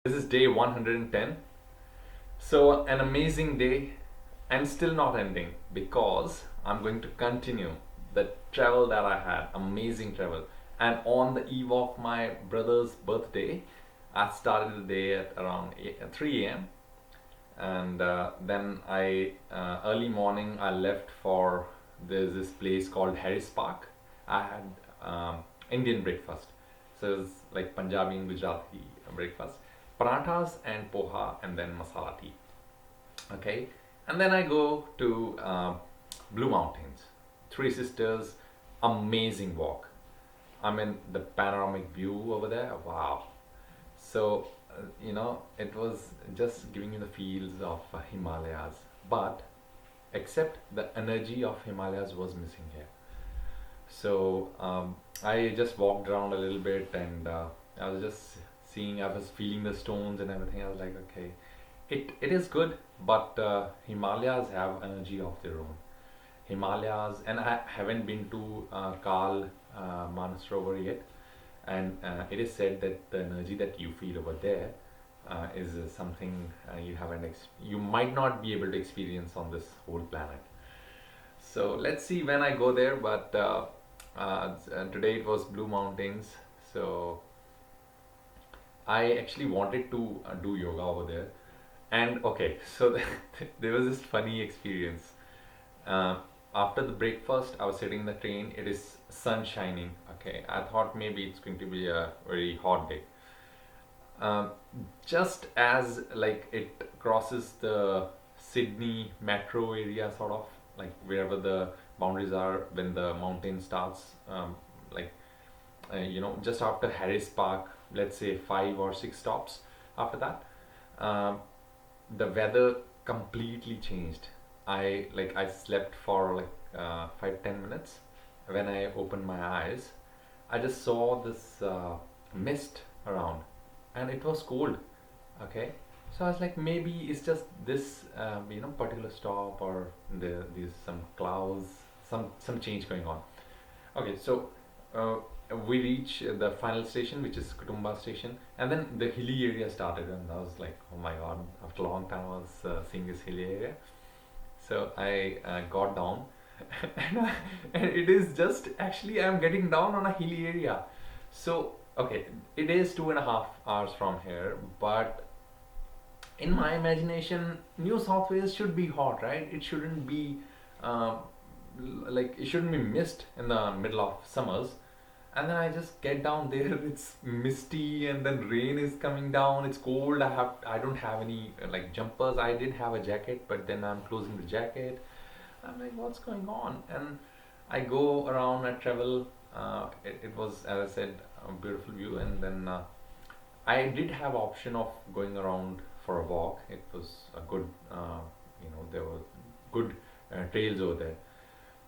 This is day 110. So, an amazing day and still not ending because I'm going to continue the travel that I had. Amazing travel. And on the eve of my brother's birthday, I started the day at around 3 a.m. And then early morning, I left for there's this place called Harris Park. I had Indian breakfast. So it's like Punjabi and Gujarati breakfast. Parathas and poha and then masala tea. Okay. And then I go to Blue Mountains. Three Sisters, amazing walk. I mean, the panoramic view over there, wow. So, it was just giving you the feels of Himalayas. But, except the energy of Himalayas was missing here. So I just walked around a little bit and I was just seeing, I was feeling the stones and everything. I was like, okay, it is good, but Himalayas have energy of their own. Himalayas, and I haven't been to Kal Manasarovar yet, and it is said that the energy that you feel over there is something you might not be able to experience on this whole planet. So let's see when I go there. But today it was Blue Mountains, so I actually wanted to do yoga over there. And okay, so there was this funny experience. Uh, After the breakfast, I was sitting in the train. It is sun shining. Okay, I thought maybe it's going to be a very hot day. Um, just as like it crosses the Sydney metro area, sort of like wherever the boundaries are when the mountain starts, like just after Harris Park, let's say 5 or 6 stops after that, um, the weather completely changed. I slept for like 5-10 minutes. When I opened my eyes, I just saw this mist around, and it was cold. Okay, so I was like, maybe it's just this particular stop, or there's some clouds, some change going on. Okay, so uh, we reach the final station, which is Kutumba Station, and then the hilly area started, and I was like, oh my god! After a long time, I was seeing this hilly area. So I got down, and it is just actually I'm getting down on a hilly area. So okay, it is 2.5 hours from here, but in my imagination, New South Wales should be hot, right? It shouldn't be um, it shouldn't be mist in the middle of summers. And then I just get down there, it's misty, and then rain is coming down. It's cold. I don't have any like jumpers. I did have a jacket, but then I'm closing the jacket. I'm like, what's going on? And I go around. I travel. It was, as I said, a beautiful view, and then I did have option of going around for a walk. It was a good, there were good trails over there.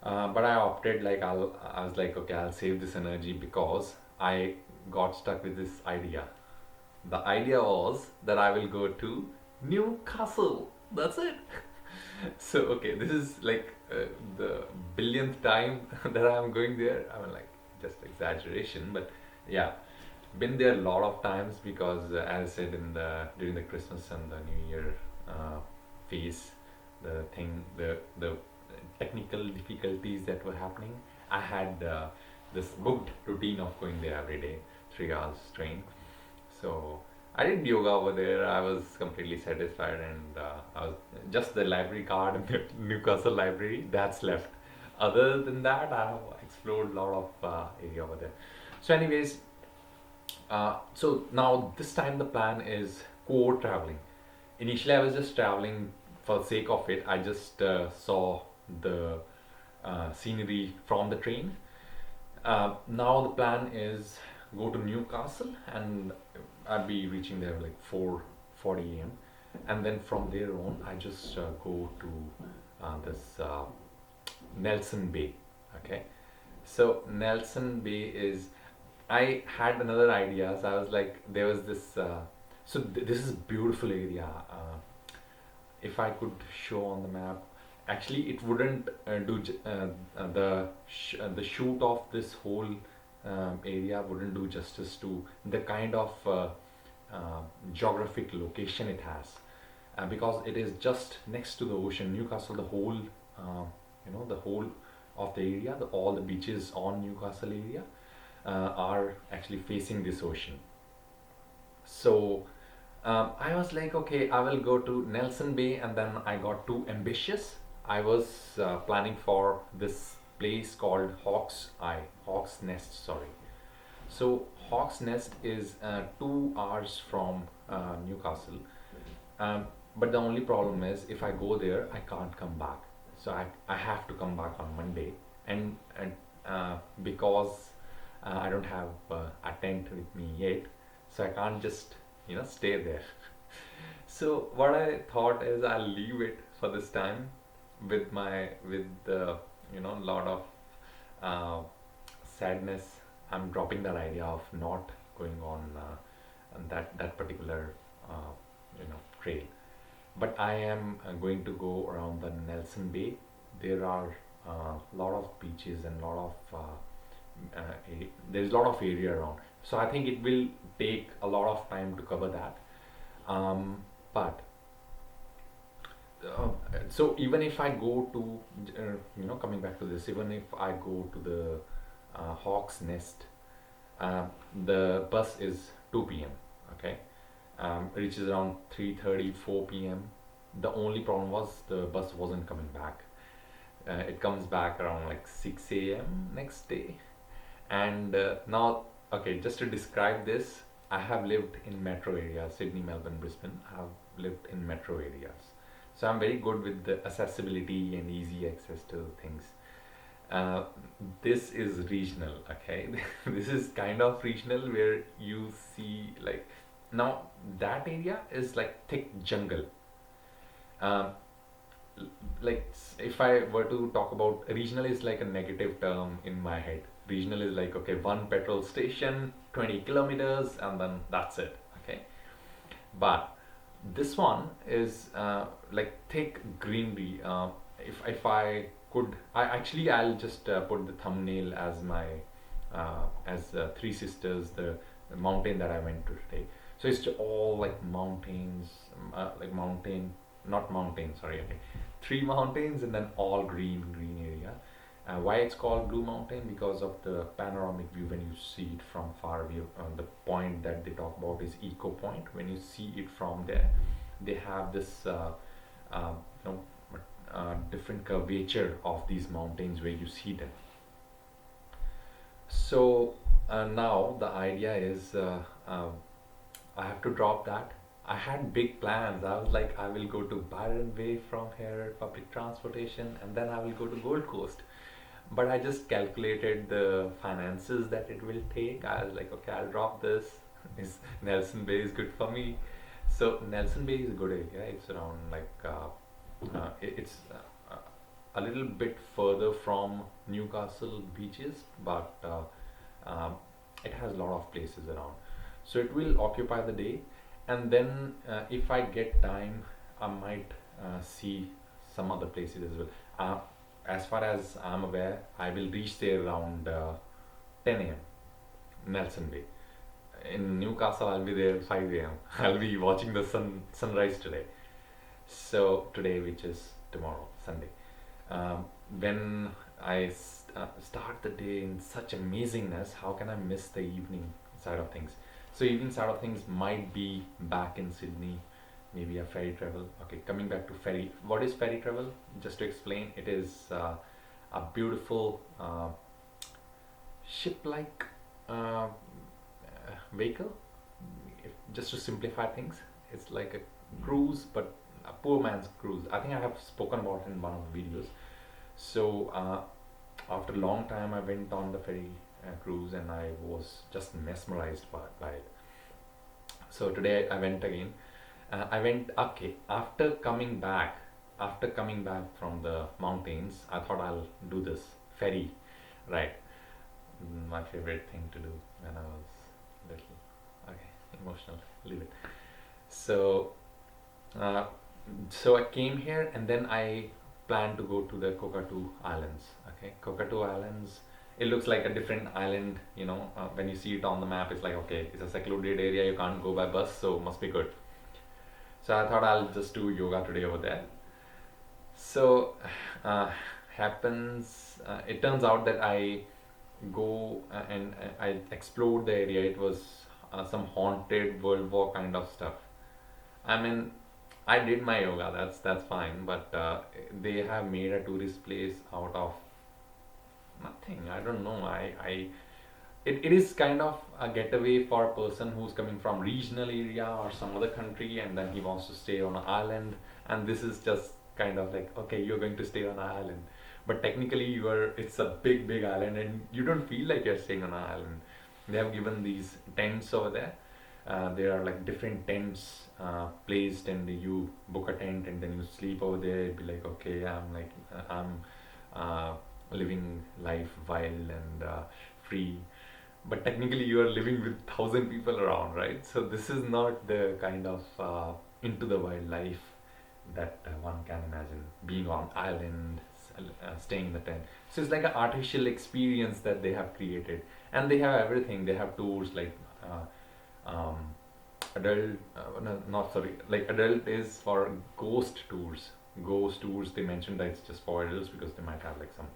But I opted like I was like, okay, I'll save this energy because I got stuck with this idea. The idea was that I will go to Newcastle. That's it. So okay, this is like the billionth time that I'm going there. I mean, like, just exaggeration, but yeah, been there a lot of times because as I said in the during the Christmas and the New Year phase, the technical difficulties that were happening, I had this booked routine of going there every day, 3 hours train. So I did yoga over there. I was completely satisfied, and I was just the library card in the Newcastle library that's left. Other than that, I have explored a lot of area over there. So, anyways, so now this time the plan is co-traveling. Initially, I was just traveling for the sake of it. I just saw the scenery from the train. Now the plan is go to Newcastle, and I'll be reaching there like 4:40 a.m. And then from there on, I just go to this Nelson Bay. Okay, so Nelson Bay is. I had another idea. So I was like, there was this. This is beautiful area. If I could show on the map, actually it wouldn't the shoot of this whole area wouldn't do justice to the kind of geographic location it has, because it is just next to the ocean. Newcastle, the whole, the whole of the area, all the beaches on Newcastle area are actually facing this ocean. So I was like, okay, I will go to Nelson Bay, and then I got too ambitious. I was planning for this place called Hawk's Nest, sorry. So Hawk's Nest is 2 hours from Newcastle, but the only problem is if I go there, I can't come back. So I have to come back on Monday, and because I don't have a tent with me yet, so I can't just stay there. So what I thought is I'll leave it for this time with the lot of uh, sadness. I'm dropping that idea of not going on that particular trail. But I am going to go around the Nelson Bay. There are a lot of beaches and there's a lot of area around. So I think it will take a lot of time to cover that. But uh, so even if I go to, coming back to this, even if I go to the Hawk's Nest, uh, the bus is 2 p.m. Okay, reaches around 3:30, 4 p.m. The only problem was the bus wasn't coming back. It comes back around like 6 a.m. next day. And now, okay, just to describe this, I have lived in metro areas, Sydney, Melbourne, Brisbane. I have lived in metro areas. So I'm very good with the accessibility and easy access to things. Uh, this is regional, okay? This is kind of regional where you see like, now that area is like thick jungle. Um, if I were to talk about regional is like a negative term in my head. Regional is like, okay, one petrol station, 20 kilometers, and then that's it. Okay, but this one is like thick greenery. If I could, I'll just put the thumbnail as my as Three Sisters, the mountain that I went to today. So it's all like mountains, like mountain, not mountain, sorry, okay, three mountains and then all green area. Why it's called Blue Mountain? Because of the panoramic view when you see it from far away. The point that they talk about is Eco Point. When you see it from there, they have this uh, you know different curvature of these mountains where you see them. So now the idea is I have to drop that. I had big plans. I was like, I will go to Byron Bay from here, public transportation, and then I will go to Gold Coast. But I just calculated the finances that it will take. I was like, okay, I'll drop this. This Nelson Bay is good for me. So Nelson Bay is a good area. It's around like it's a little bit further from Newcastle beaches, but it has a lot of places around. So it will occupy the day, and then if I get time, I might see some other places as well. As far as I'm aware, I will reach there around 10 a.m. Nelson Bay. In Newcastle, I'll be there 5 a.m. I'll be watching the sunrise today. So today, which is tomorrow, Sunday. When I start the day in such amazingness, how can I miss the evening side of things? So evening side of things might be back in Sydney, maybe a ferry travel. Okay, coming back to ferry. What is ferry travel? Just to explain, it is a beautiful ship-like vehicle. Just to simplify things, it's like a cruise, but a poor man's cruise. I think I have spoken about it in one of the videos. So after a long time, I went on the ferry cruise, and I was just mesmerized by it. So today I went again. I went, okay, after coming back from the mountains, I thought I'll do this ferry ride. My favorite thing to do when I was little. Okay, emotional, leave it. So uh, so I came here, and then I planned to go to the Cockatoo Islands. Okay, Cockatoo Islands it looks like a different island, you know. When you see it on the map, it's like, okay, it's a secluded area, you can't go by bus, so must be good. So I thought I'll just do yoga today over there. So uh, it turns out that I go and I explored the area. It was some haunted World War kind of stuff. I mean, I did my yoga. That's fine, but they have made a tourist place out of nothing. I don't know. It is kind of a getaway for a person who's coming from regional area or some other country, and then he wants to stay on an island. And this is just kind of like, okay, you're going to stay on an island, but technically it's a big island, and you don't feel like you're staying on an island. They have given these tents over there. There are like different tents placed, and you book a tent and then you sleep over there. It'd be like, okay, I'm living life wild and free, but technically you are living with 1,000 people around, right? So this is not the kind of into the wildlife that one can imagine, being on island, staying in the tent. So it's like an artificial experience that they have created, and they have everything. They have tours like um, adult, no, not sorry, like adult is for ghost tours. Ghost tours, they mentioned that it's just for adults because they might have like some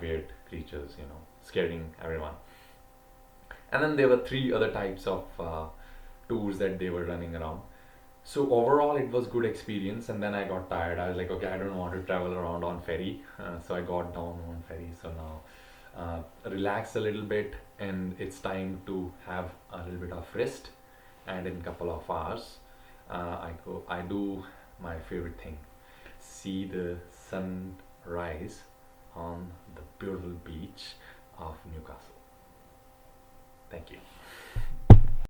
weird creatures, you know, scaring everyone. And then there were three other types of tours that they were running around. So overall, it was good experience. And then I got tired. I was like, okay, I don't want to travel around on ferry. So I got down on ferry. So now relax a little bit, and it's time to have a little bit of rest. And in a couple of hours, I do my favorite thing: see the sunrise on the beautiful beach of Newcastle. Thank you.